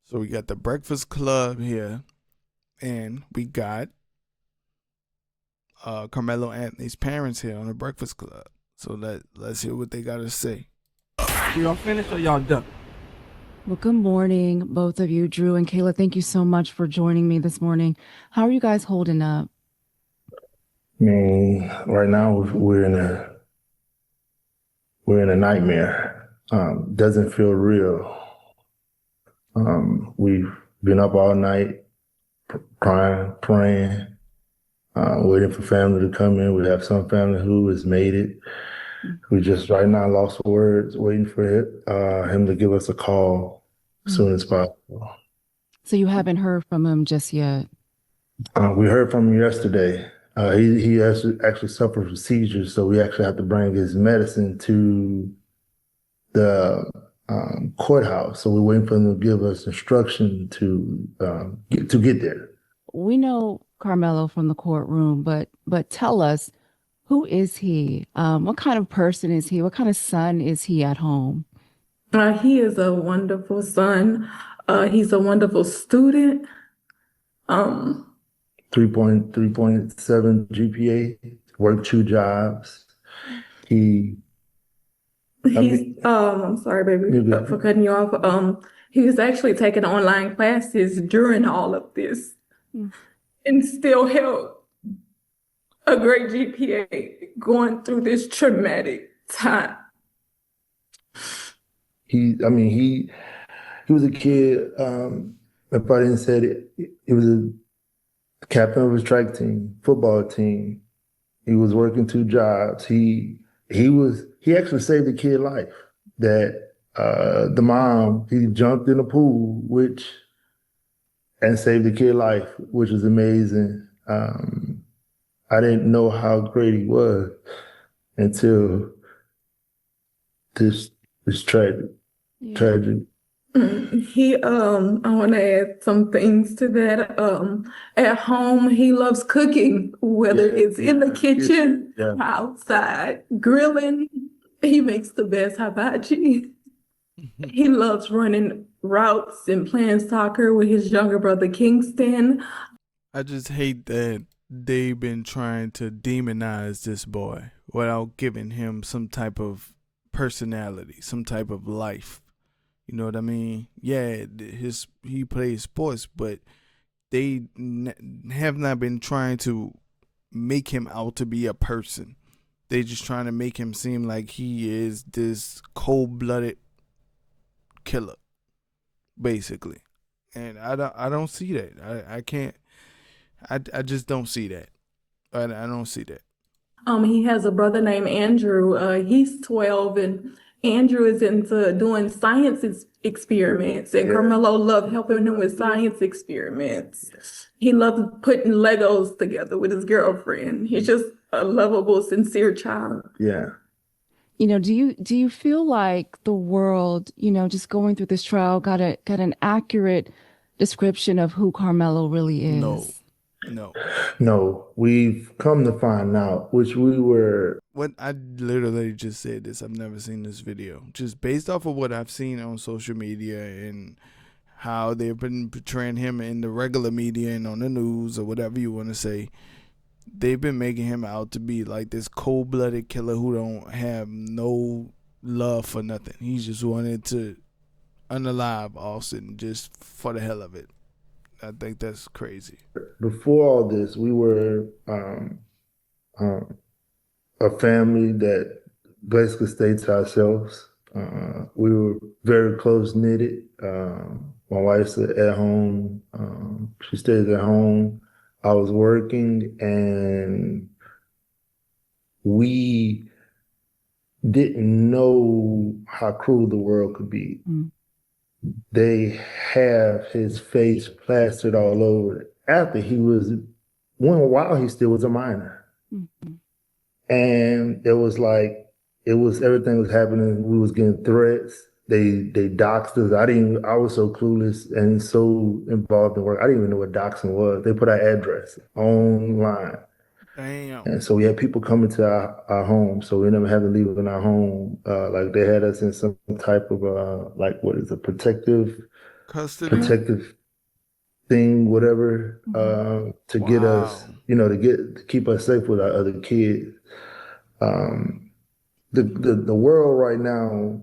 So we got the Breakfast Club here, and we got Karmelo Anthony's parents here on the Breakfast Club. So let's hear what they got to say. Y'all finished or y'all done? Well, good morning, both of you. Drew and Kayla, thank you so much for joining me this morning. How are you guys holding up? I mean, right now we're in a nightmare. Doesn't feel real. We've been up all night crying, praying, waiting for family to come in. We have some family who has made it. We just right now lost for words, waiting for him to give us a call as soon as possible. So you haven't heard from him just yet? We heard from him yesterday. He actually suffered from seizures, so we actually have to bring his medicine to the courthouse. So we're waiting for them to give us instruction to get there. We know Carmelo from the courtroom, but tell us, who is he? What kind of person is he? What kind of son is he at home? He is a wonderful son. He's a wonderful student. Um, 3.7 GPA, worked 2 jobs. I'm sorry, baby, for cutting you off. He was actually taking online classes during all of this and still held a great GPA going through this traumatic time. He was a kid. If I didn't say it, he was a captain of his track team, football team. He was working 2 jobs. He actually saved the kid's life. That the mom, he jumped in the pool, and saved the kid's life, which was amazing. I didn't know how great he was until this tragic. I want to add some things to that. At home, he loves cooking, whether it's in the kitchen, outside, grilling. He makes the best hibachi. He loves running routes and playing soccer with his younger brother, Kingston. I just hate that they've been trying to demonize this boy without giving him some type of personality, some type of life. You know what I mean? Yeah, he plays sports, but they have not been trying to make him out to be a person. They just trying to make him seem like he is this cold-blooded killer, basically. And I don't see that. I can't. I just don't see that. I don't see that. He has a brother named Andrew. He's 12, and Andrew is into doing science experiments, and Carmelo loved helping him with science experiments. He loves putting Legos together with his girlfriend. He's just a lovable, sincere child. Yeah. You know, do you feel like the world, just going through this trial, got an accurate description of who Carmelo really is? No, we've come to find out, which we were. What I literally just said this. I've never seen this video. Just based off of what I've seen on social media and how they've been portraying him in the regular media and on the news or whatever you want to say, they've been making him out to be like this cold-blooded killer who don't have no love for nothing. He just wanted to unalive Austin just for the hell of it. I think that's crazy. Before all this, we were a family that basically stayed to ourselves. We were very close knitted. My wife's at home. She stays at home. I was working, and we didn't know how cruel the world could be. They have his face plastered all over after while he still was a minor. And it was everything was happening. We was getting threats. They doxed us. I was so clueless and so involved in work. I didn't even know what doxing was. They put our address online. Damn. And so we had people coming to our home, so we never had to leave in our home. Like they had us in some type of protective Custody. protective thing, whatever, to get us, Wow. to keep us safe with our other kids. The world right now,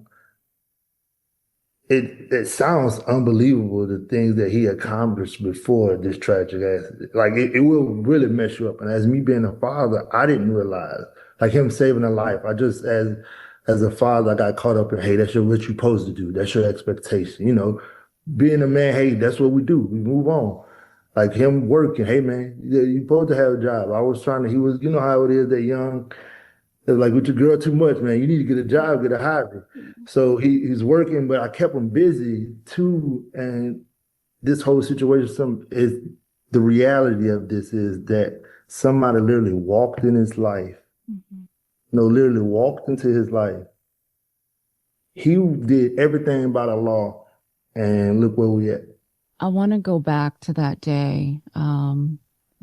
it sounds unbelievable, the things that he accomplished before this tragic accident. Like it will really mess you up. And as me being a father, I didn't realize, like him saving a life. I just as a father, I got caught up in, hey, that's what you're supposed to do. That's your expectation. Being a man, hey, that's what we do. We move on. Like him working, hey man, you're supposed to have a job. I was trying to, he was, how it is that young. It's like, with your girl too much, man. You need to get a job, get a hobby. So he's working, but I kept him busy too. And this whole situation, the reality of this is that somebody literally walked in his life. Literally walked into his life. He did everything by the law, and look where we at. I want to go back to that day,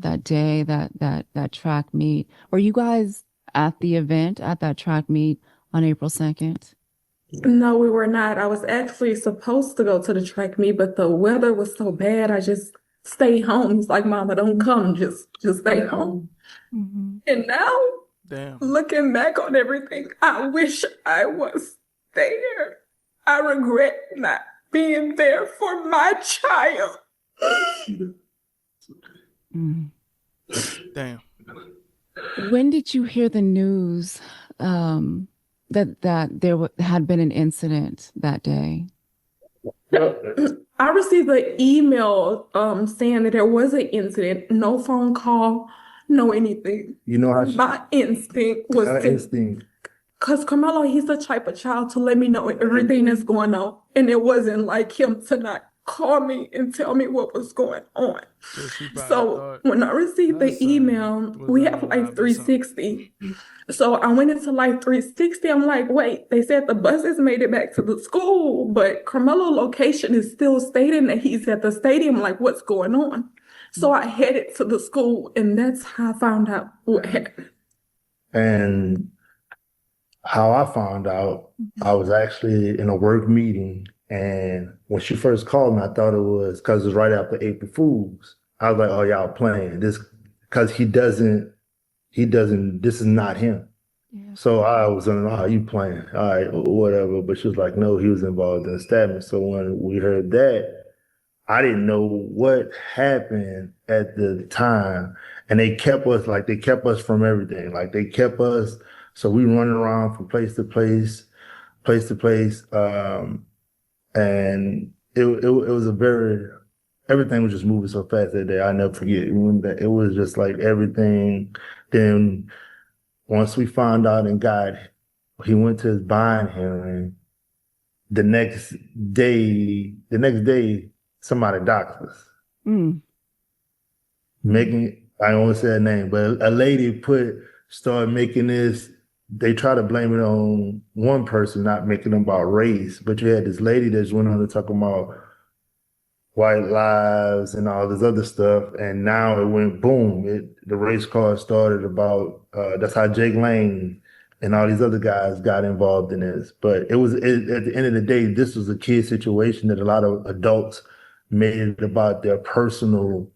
that track meet. Were you guys at the event, at that track meet on April 2nd? No, we were not. I was actually supposed to go to the track meet, but the weather was so bad, I just stayed home. It's like, Mama, don't come, just stay home. And now, Damn. looking back on everything, I wish I was there. I regret not being there for my child. Damn. Mm-hmm. When did you hear the news that there had been an incident that day? I received an email saying that there was an incident. No phone call, no anything. You know how My instinct was because Karmelo, he's the type of child to let me know everything that's going on. And it wasn't like him to not call me and tell me what was going on. So when I received the email, we have Life 360. So I went into Life 360. I'm like, wait, they said the buses made it back to the school, but Karmelo location is still stating that he's at the stadium. Like, what's going on? So I headed to the school, and that's how I found out what happened. And how I found out, I was actually in a work meeting, and when she first called me, I thought it was because it was right after April Fools. I was like, oh, y'all playing this, because he doesn't, this is not him. Yeah. So I was like, oh, you playing, all right, whatever. But she was like, no, he was involved in the stabbing. So when we heard that, I didn't know what happened at the time. And they kept us from everything. Like they kept us. So we running around from place to place. And it was everything was just moving so fast that day. I never forget. It was just like everything. Then once we found out and he went to his bond hearing, the next day, somebody doxed us. I don't want to say her name, but a lady started making this. They try to blame it on one person, not making it about race. But you had this lady that went on to talk about white lives and all this other stuff. And now it went boom. The race card started about, that's how Jake Lane and all these other guys got involved in this. But at the end of the day, this was a kid situation that a lot of adults made it about their personal,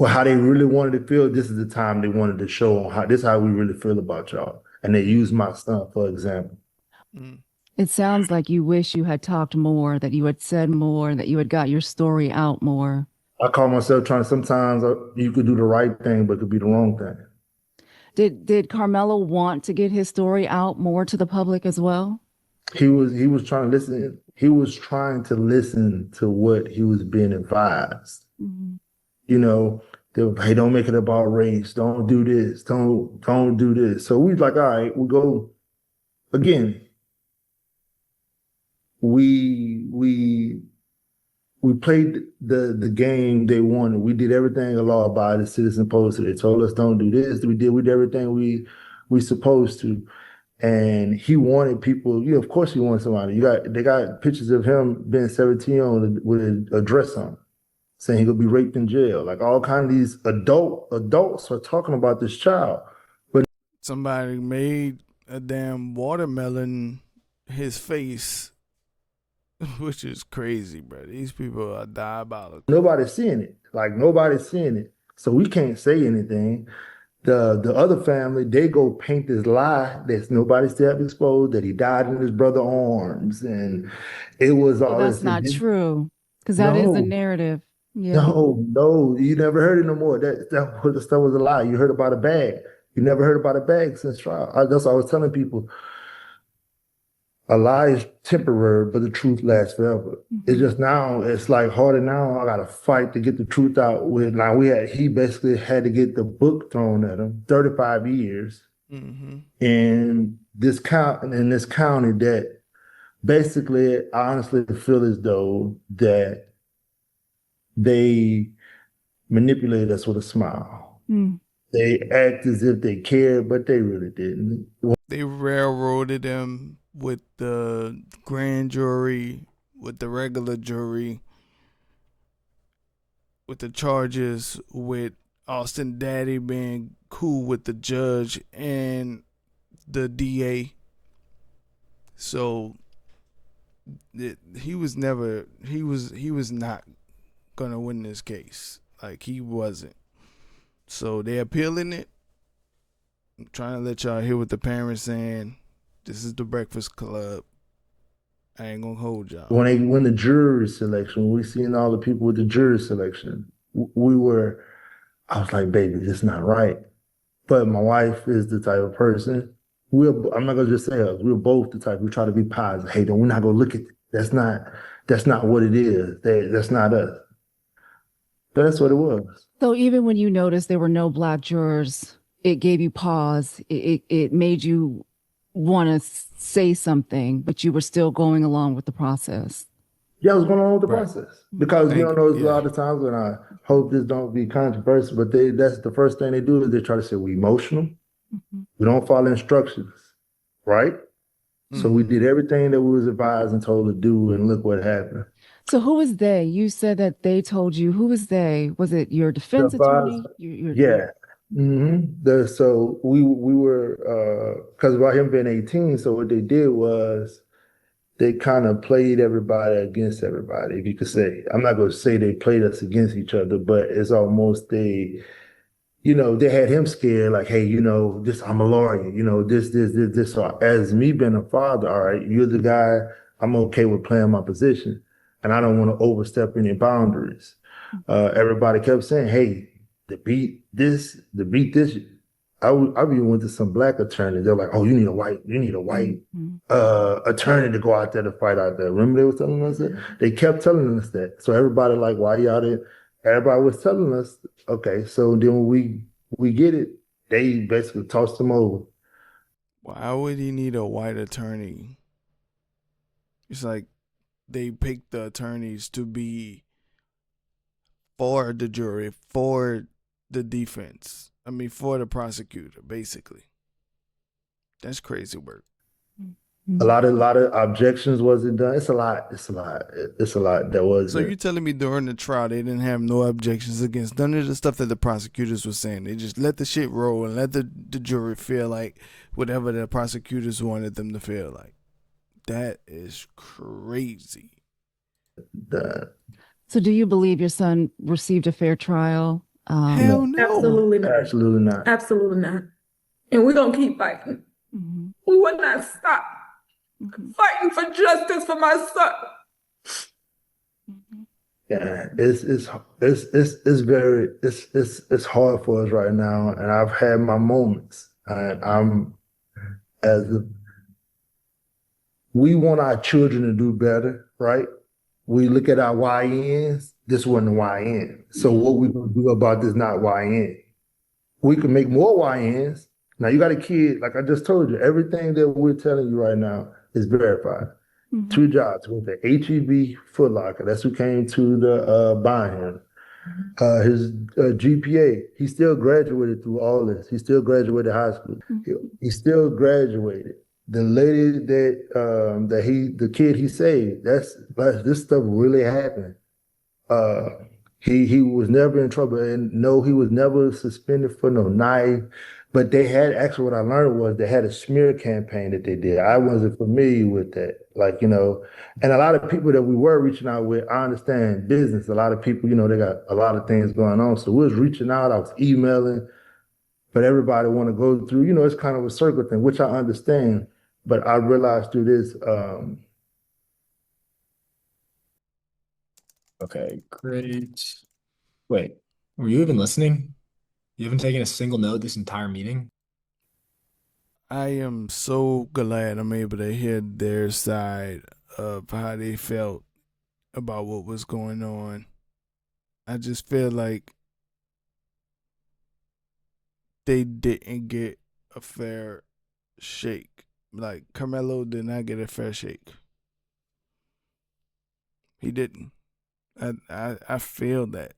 how they really wanted to feel. This is the time they wanted to show this is how we really feel about y'all. And they used my son, for example. It sounds like you wish you had talked more, that you had said more, that you had got your story out more. I call myself sometimes you could do the right thing, but it could be the wrong thing. Did Karmelo want to get his story out more to the public as well? He was trying to listen. He was trying to listen to what he was being advised. Hey, don't make it about race. Don't do this. Don't do this. So we like, all right, we go again. We played the game they wanted. We did everything a law-abiding citizen supposed to. They told us don't do this. We did everything we supposed to. And he wanted people. Of course he wanted somebody. They got pictures of him being 17 with a dress on, saying he could be raped in jail. Like all kind of these adults are talking about this child. But somebody made a damn watermelon his face which is crazy, bro. These people are diabolical. Nobody's seeing it. Like nobody's seeing it. So we can't say anything. The other family, they go paint this lie that nobody still have exposed, that he died in his brother's arms. And it was all Well, that's this. not true, because that is a No, narrative. Yeah. no, you never heard it no more. That stuff was a lie. You heard about a bag. You never heard about a bag since trial. That's what I was telling people. A lie is temporary, but the truth lasts forever. It's just now, it's like harder now. I got to fight to get the truth out. Now he basically had to get the book thrown at him, 35 years in this county that basically, I honestly feel as though that they manipulated us with a smile. They act as if they cared, but they really didn't. They railroaded him with the grand jury, with the regular jury, with the charges, with Austin Daddy being cool with the judge and the DA. So he was not gonna win this case. Like, he wasn't. So they appealing it. I'm trying to let y'all hear what the parents saying. This is the Breakfast Club. I ain't gonna hold y'all. When they win the jury selection, we seen all the people with the jury selection. I was like, baby, this is not right. But my wife is the type of person. I'm not gonna just say us. We're both the type. We try to be positive. Hey, we're not gonna look at it. That's not what it is. That's not us. That's what it was. So even when you noticed there were no Black jurors, it gave you pause. It made you want to say something, but you were still going along with the process. Yeah, I was going along with the process. Because a lot of times, and I hope this don't be controversial, but that's the first thing they do is they try to say we're emotional. We don't follow instructions, right? So we did everything that we was advised and told to do, and look what happened. So who was they? You said that they told you. Who was they? Was it your defense attorney? Yeah. So we were, because about him being 18, so what they did was they kind of played everybody against everybody, if you could say. I'm not going to say they played us against each other, but it's almost they had him scared, like, hey, this, I'm a lawyer, this. So as me being a father, all right, you're the guy, I'm okay with playing my position, and I don't want to overstep any boundaries. Everybody kept saying, hey, to beat this. I even went to some Black attorneys. They're like, oh, you need a white attorney to go out there to fight out there. Remember they were telling us that? They kept telling us that. So everybody like, why y'all there? Everybody was telling us, okay. So then when we get it, they basically tossed them over. Why would he need a white attorney? It's like they picked the attorneys to be for the jury, for the defense. I mean, for the prosecutor, basically. That's crazy work. A lot of objections wasn't done. It's a lot. That was. So you're telling me during the trial they didn't have no objections against none of the stuff that the prosecutors were saying? They just let the shit roll and let the jury feel like whatever the prosecutors wanted them to feel like. That is crazy. So do you believe your son received a fair trial? Hell no. Absolutely not. Absolutely not. Absolutely not. And we're going to keep fighting. We will not stop fighting for justice for my son. Yeah, it's hard for us right now, and I've had my moments. We want our children to do better, right? We look at our YNs. This wasn't a YN. So what we gonna do about this not YN? We can make more YNs. Now you got a kid, like I just told you, everything that we're telling you right now is verified. 2 jobs with the HEB Foot Locker. That's who came to the buying him. His GPA, he still graduated through all this. He still graduated high school. He still graduated. The lady the kid he saved, this stuff really happened. He was never in trouble, and no, he was never suspended for no knife. But they had actually what I learned was they had a smear campaign that they did. I wasn't familiar with that. Like, and a lot of people that we were reaching out with, I understand business. A lot of people, they got a lot of things going on. So we was reaching out, I was emailing, but everybody want to go through, it's kind of a circle thing, which I understand. But I realized through this, Okay, great. Wait, were you even listening? You haven't taken a single note this entire meeting? I am so glad I'm able to hear their side of how they felt about what was going on. I just feel like they didn't get a fair shake. Like Karmelo did not get a fair shake. He didn't. I feel that.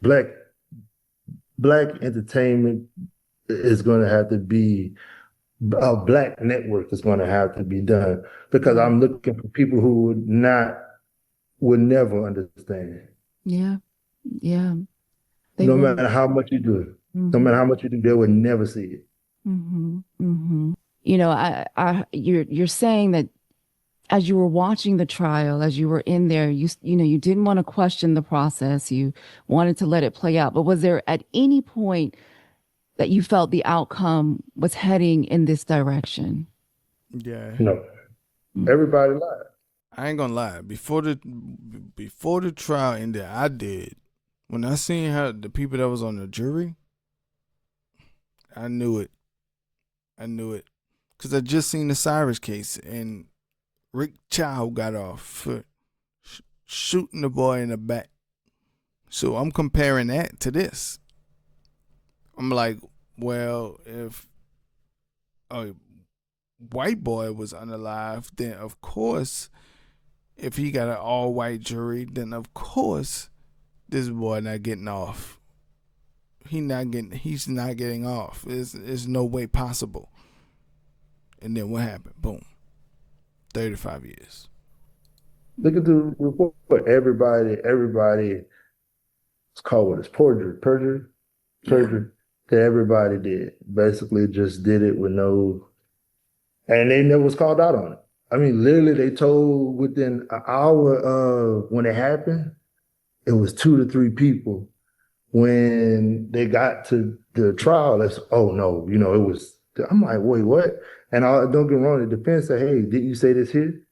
black entertainment is going to have to be a black network is going to have to be done because I'm looking for people who would never understand. Yeah. No matter how much you do, no matter how much you do, they would never see it. You're saying that as you were watching the trial, as you were in there, you didn't want to question the process. You wanted to let it play out. But was there at any point that you felt the outcome was heading in this direction? Yeah. No. Everybody lied. I ain't gonna lie. Before the trial ended, I did. When I seen how the people that was on the jury, I knew it. Because I just seen the Cyrus case and Rick Chow got off for shooting the boy in the back. So I'm comparing that to this. I'm like, well, if a white boy was unalive, then of course, if he got an all-white jury, then of course, this boy not getting off. He's not getting off. There's no way possible. And then what happened? Boom. 35 years. Look at the report. Everybody, it's called what? It's perjury. That everybody did. Basically just did it with no, and they never was called out on it. I mean, literally they told within an hour of when it happened, it was 2 to 3 people. When they got to the trial, oh no, it was, I'm like, wait, what? And don't get me wrong, the defense said, hey, didn't you say this here?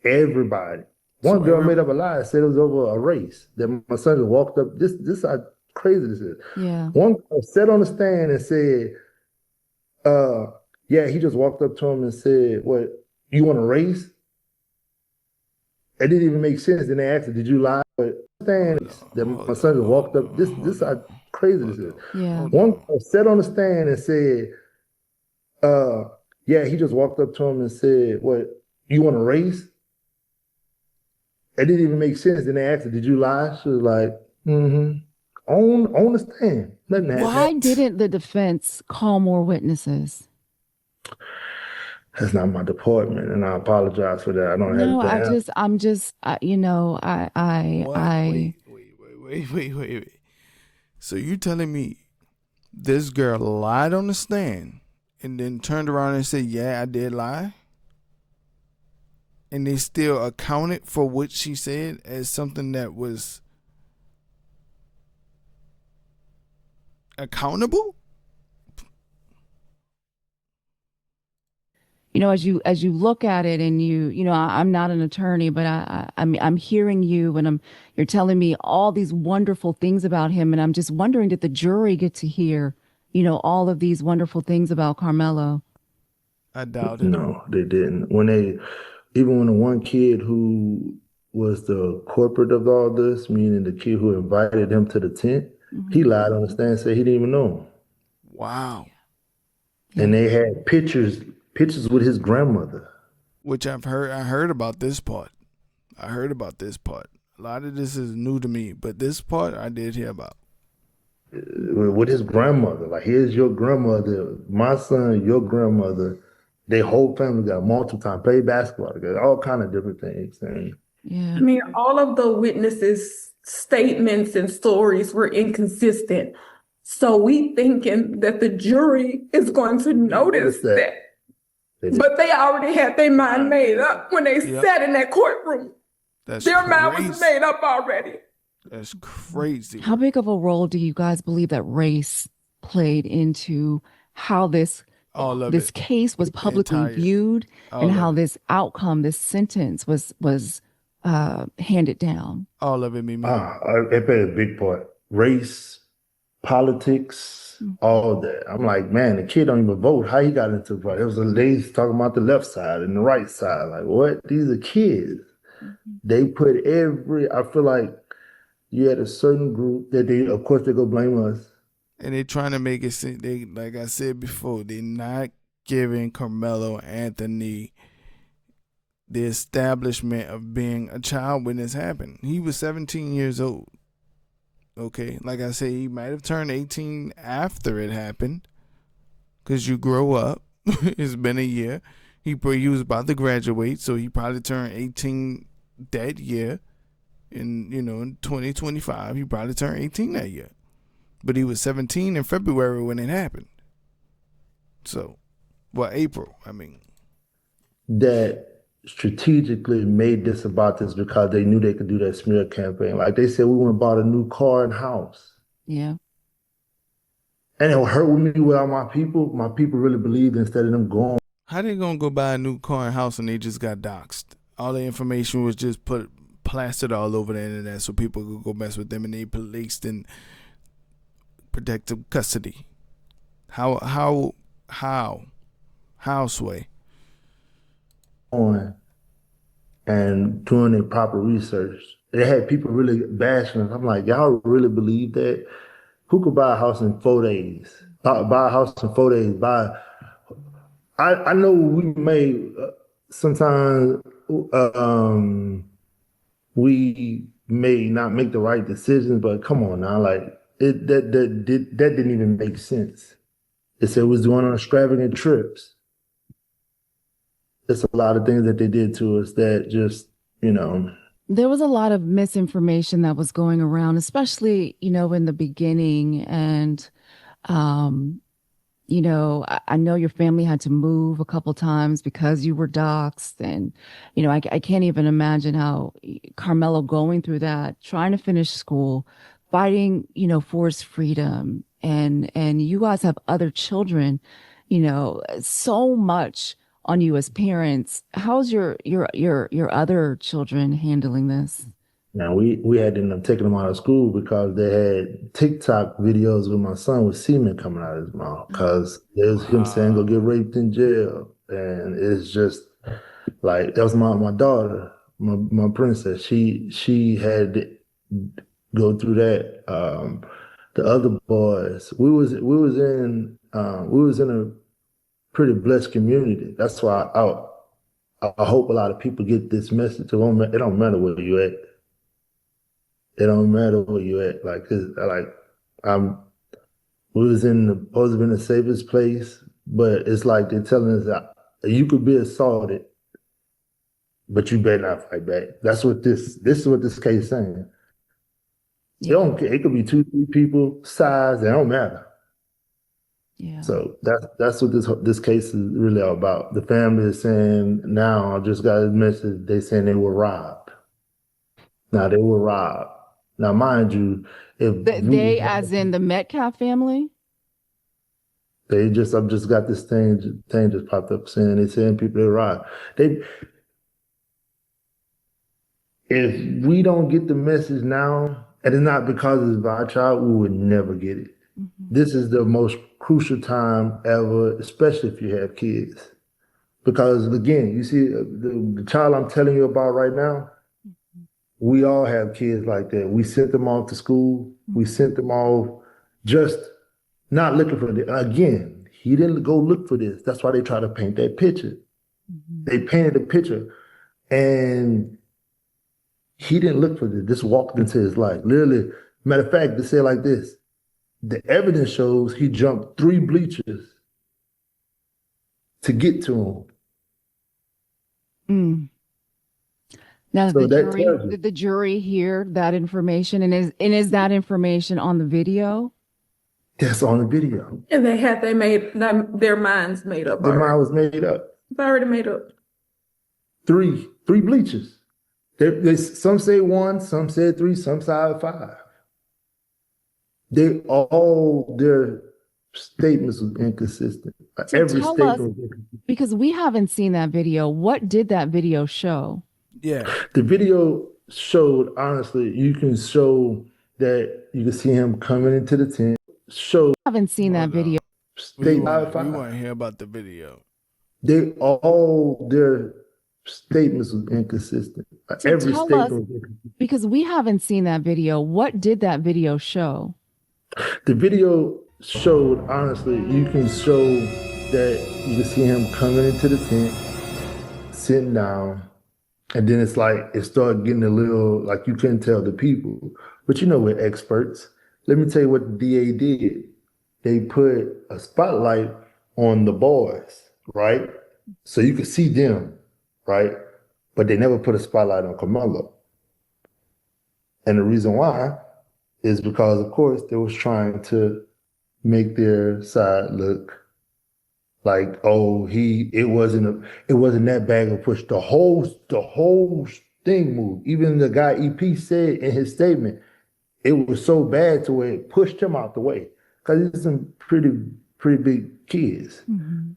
Everybody. One girl made up a lie, said it was over a race. That my son just walked up. This how crazy this is. Yeah. One girl sat on the stand and said, yeah, he just walked up to him and said, what, you want to race? It didn't even make sense. Then they asked her, did you lie? But stand that my son just walked up. This how crazy this is. Yeah. One girl sat on the stand and said, yeah, he just walked up to him and said, what, you want to race? It didn't even make sense. Then they asked her, did you lie? She was like, on the stand. Nothing happened. Why didn't the defense call more witnesses? That's not my department, and I apologize for that. I don't have Wait. So you telling me this girl lied on the stand and then turned around and said, yeah, I did lie? And they still accounted for what she said as something that was accountable? As you look at it and I'm not an attorney, but I'm hearing you and you're telling me all these wonderful things about him. And I'm just wondering, did the jury get to hear, all of these wonderful things about Karmelo? I doubt it. No, they didn't. Even when the one kid who was the corporate of all this, meaning the kid who invited him to the tent, he lied on the stand and said he didn't even know him. Wow. And they had pictures with his grandmother. Which I heard about this part. A lot of this is new to me, but this part I did hear about. With his grandmother. Like, here's your grandmother, my son, your grandmother. Their whole family got multiple time, played basketball together, all kind of different things. And Yeah. I mean, all of the witnesses' statements and stories were inconsistent. So we thinking that the jury is going to notice that. But they already had their mind made up when they sat in that courtroom. Their mind was made up already. That's crazy. How big of a role do you guys believe that race played into how this case was publicly viewed and how this outcome, this sentence was handed down? All of it, Mimi. It played a big part. Race, politics, all that. I'm like, man, the kid don't even vote. How he got into the party? It was a lady talking about the left side and the right side. Like, what? These are kids. They put I feel like you had a certain group that of course, they go blame us. And they're trying to make it seem, like I said before, they're not giving Karmelo Anthony the establishment of being a child when this happened. He was 17 years old. Okay, like I said, he might have turned 18 after it happened, because you grow up. It's been a year. He was about to graduate, so he probably turned 18 that year. In 2025, he probably turned 18 that year. But he was 17 in February when it happened. So, April, I mean. That strategically made this about this because they knew they could do that smear campaign. Like they said, we went and bought a new car and house. Yeah. And it hurt with me without my people. My people really believed instead of them going. How they gonna go buy a new car and house and they just got doxxed? All the information was just plastered all over the internet so people could go mess with them, and they placed in protective custody. How Sway? On and doing their proper research. They had people really bashing us. I'm like, y'all really believe that? Who could buy a house in 4 days? Buy a house in 4 days. I know we may sometimes we may not make the right decisions, but come on now, like that didn't even make sense. They said it was going on extravagant trips. There's a lot of things that they did to us that just, There was a lot of misinformation that was going around, especially, in the beginning. And, I know your family had to move a couple times because you were doxxed. And, I can't even imagine how Karmelo going through that, trying to finish school, fighting, for his freedom. And you guys have other children, so much on you as parents. How's your other children handling this? Now we had to end up taking them out of school because they had TikTok videos with my son with semen coming out of his mouth because there's him saying go get raped in jail, and it's just like that was my daughter, my princess. She had to go through that. The other boys, we was in a pretty blessed community. That's why I hope a lot of people get this message. It don't matter where you at. It don't matter where you at. We was supposed to be in the safest place, but it's like they're telling us that you could be assaulted, but you better not fight back. That's what this is what this case is saying. Yeah. It could be 2-3 people, size, it don't matter. Yeah. So that's what this case is really all about. The family is saying now, I just got a message, they saying they were robbed. Now they were robbed. Now, mind you, as in the Metcalf family? I just got this thing just popped up saying they saying people they robbed. If we don't get the message now, and it's not because it's our child, we would never get it. Mm-hmm. This is the most crucial time ever, especially if you have kids. Because again, you see the child I'm telling you about right now, we all have kids like that. We sent them off to school. We sent them off just not looking for it. Again, he didn't go look for this. That's why they try to paint that picture. Mm-hmm. They painted a picture and he didn't look for this. This walked into his life. Literally, matter of fact, they say it like this. The evidence shows he jumped 3 bleachers to get to him. Now, So that tells you did the jury hear that information, and is that information on the video? that's on the video. And their minds made up Their already. mind was made up. It's already made up. Three bleachers. Some say one, some said three, some said five. Their statements was inconsistent. So Every tell statement us, was inconsistent. because we haven't seen that video. What did that video show? Yeah. The video showed, honestly, you can show that you can see him coming into the tent. Show Haven't seen that video. they We want to hear about the video. their statements was inconsistent. So Every tell statement us, was inconsistent. because we haven't seen that video. What did that video show? The video showed, honestly, you can show that you can see him coming into the tent, sitting down, and then it's like it started getting a little like you couldn't tell the people. But you know, we're experts. Let me tell you what the DA did. They put a spotlight on the boys, right? So you could see them, right? But they never put a spotlight on Karmelo. And the reason why is because, of course, they was trying to make their side look like, oh, it wasn't that bag of push. The whole thing moved. Even the guy EP said in his statement, it was so bad to where it pushed him out the way. Because he's some pretty big kids. Mm-hmm.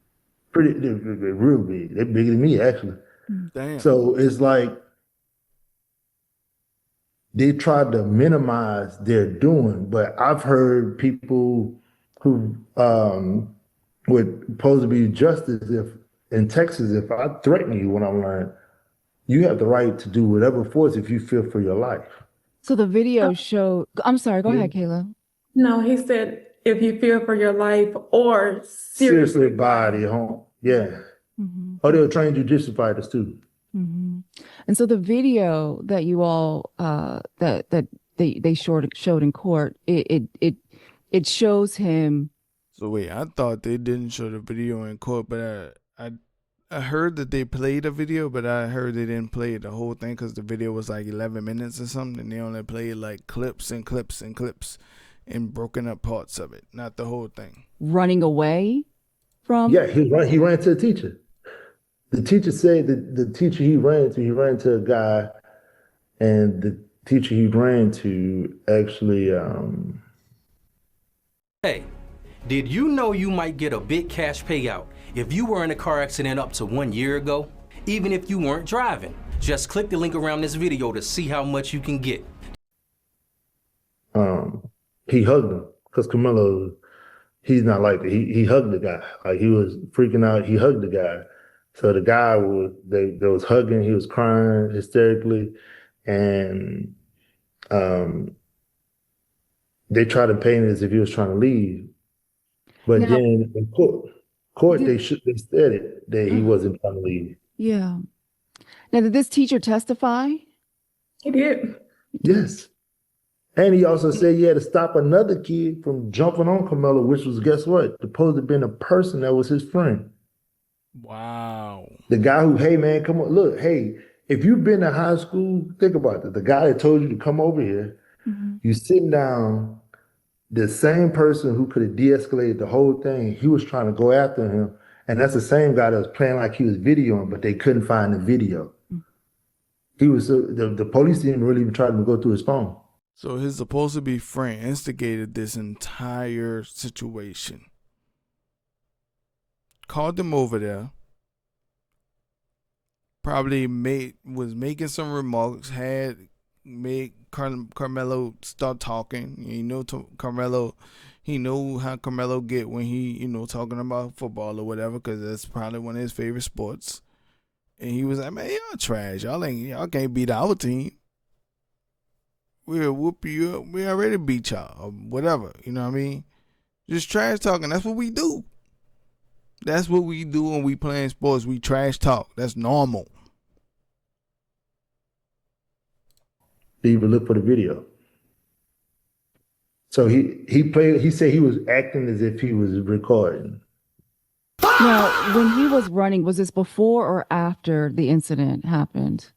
They're real big. They're bigger than me, actually. Damn. So it's like they tried to minimize their doing, but I've heard people who would supposed to be justice if in Texas, if I threaten you when I'm lying, you have the right to do whatever force if you fear for your life. So the video showed. I'm sorry. Go ahead, Kayla. No, he said if you fear for your life or Seriously, body home. Yeah. Mm-hmm. Oh, they were trained jujitsu fighters too. Mm-hmm. And so the video that you all that they showed in court, it shows him. So wait, I thought they didn't show the video in court, but I heard that they played a video, but I heard they didn't play the whole thing because the video was like 11 minutes or something, and they only played like clips and clips and clips and broken up parts of it, not the whole thing. Running away from? Yeah, he ran to the teacher. The teacher said that the teacher he ran to a guy, and the teacher he ran to actually Hey, did you know you might get a big cash payout if you were in a car accident up to 1 year ago? Even if you weren't driving. Just click the link around this video to see how much you can get. he hugged him because Karmelo, he's not like that. He hugged the guy. Like he was freaking out. He hugged the guy. So the guy they was hugging. He was crying hysterically, and they tried to paint it as if he was trying to leave. But Now, then in court they said it that he wasn't trying to leave. yeah. Now, did this teacher testify? He did. Yes. And he also said he had to stop another kid from jumping on Karmelo, which was, guess what? Supposed to have been a person that was his friend. Wow. The guy who, hey man, come on, look, hey, if you've been to high school, think about it. The guy that told you to come over here, you sitting down, the same person who could have de-escalated the whole thing, he was trying to go after him. And that's the same guy that was playing like he was videoing, but they couldn't find the video. He was the police didn't really even try to go through his phone. So his supposed to be friend instigated this entire situation. Called him over there. Probably was making some remarks. Had made Karmelo start talking. You know, Karmelo. He knew how Karmelo get when he, talking about football or whatever, because that's probably one of his favorite sports. And he was like, man, y'all trash. Y'all can't beat our team. We'll whoop you up. We already beat y'all or whatever. You know what I mean? Just trash talking. That's what we do. That's what we do when we playing sports. We trash talk. That's normal. They even look for the video. So he said he was acting as if he was recording. Now, when he was running, was this before or after the incident happened?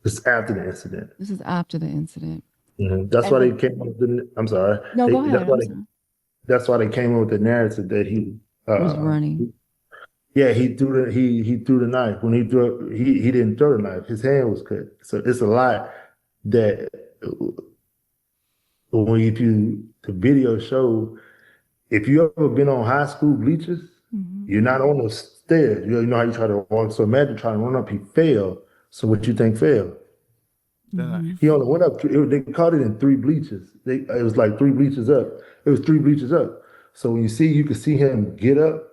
It's after the incident. This is after the incident. That's And why they the, came up with the. I'm sorry. no, go ahead. That's why I'm they. sorry. That's why they came up with the narrative that he. Was running. Yeah, he threw the knife. When he threw it, he didn't throw the knife. His hand was cut. So it's a lot that when the video show, if you ever been on high school bleachers, you're not on the stairs. You know how you try to walk. So imagine trying to run up, he fell. So what you think fell? He only went up. They caught it in 3 bleachers. It was like 3 bleachers up. It was 3 bleachers up. So when you could see him get up.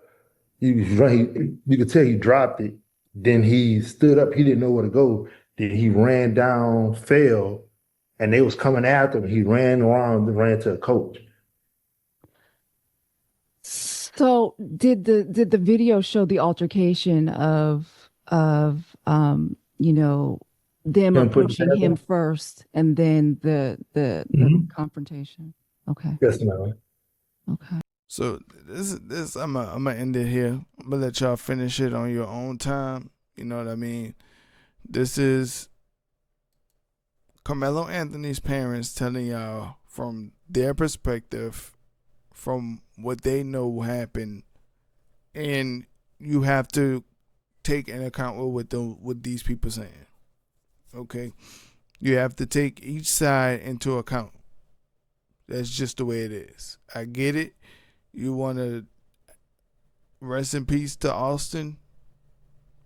You could tell he dropped it. Then he stood up. He didn't know where to go. Then he ran down, fell, and they was coming after him. He ran around and ran to a coach. So did the video show the altercation of you know, them approaching him first and then the confrontation? Okay. Yes, ma'am. Okay. So this I'm gonna end it here. I'm gonna let y'all finish it on your own time. You know what I mean? This is Karmelo Anthony's parents telling y'all from their perspective, from what they know happened, and you have to take into account what these people saying. Okay, you have to take each side into account. That's just the way it is. I get it. You want to rest in peace to Austin.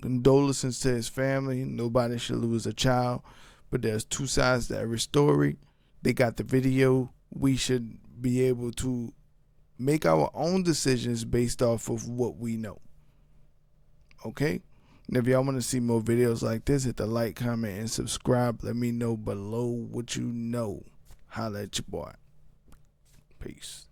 Condolences to his family. Nobody should lose a child. But there's 2 sides to every story. They got the video. We should be able to make our own decisions based off of what we know. Okay? And if y'all want to see more videos like this, hit the like, comment, and subscribe. Let me know below what you know. Holla at your boy. Peace.